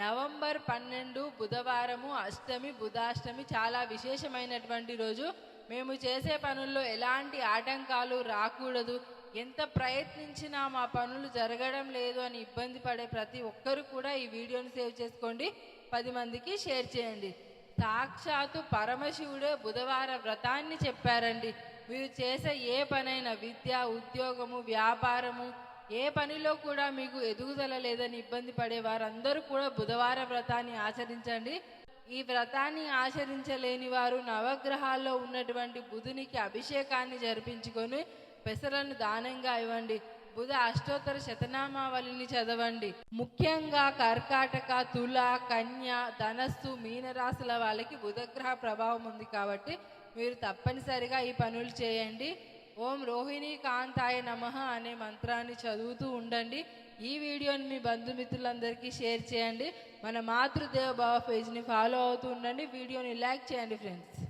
November 12 బుధవారము అష్టమి బుధాష్టమి చాలా విశేషమైనటువంటి రోజు. మేము చేసే పనుల్లో ఎలాంటి ఆటంకాలు రాకూడదు, ఎంత ప్రయత్నించినా మా పనులు జరగడం లేదు అని ఇబ్బంది పడే ప్రతి ఒక్కరు కూడా ఈ వీడియోని సేవ్ చేసుకోండి, 10 మందికి షేర్ చేయండి. సాక్షాత్తు పరమశివుడే బుధవార వ్రతాన్ని చెప్పారండి. మీరు చేసే ఏ పనైనా, విద్య, ఉద్యోగము, వ్యాపారము, ఏ పనిలో కూడా మీకు ఎదుగుదల లేదని ఇబ్బంది పడే వారందరూ కూడా బుధవార వ్రతాన్ని ఆచరించండి. ఈ వ్రతాన్ని ఆచరించలేని వారు నవగ్రహాల్లో ఉన్నటువంటి బుధునికి అభిషేకాన్ని జరిపించుకొని పెసలను దానంగా ఇవ్వండి. బుధ అష్టోత్తర శతనామావళిని చదవండి. ముఖ్యంగా కర్కాటక, తుల, కన్య, ధనస్సు, మీనరాశుల వాళ్ళకి బుధగ్రహ ప్రభావం ఉంది కాబట్టి మీరు తప్పనిసరిగా ఈ పనులు చేయండి. ఓం రోహిణీ కాంతాయ నమః అనే మంత్రాన్ని చదువుతూ ఉండండి. ఈ వీడియోని మీ బంధుమిత్రులందరికీ షేర్ చేయండి. మన మాతృదేవ భావ పేజ్ని ఫాలో అవుతూ ఉండండి. వీడియోని లైక్ చేయండి ఫ్రెండ్స్.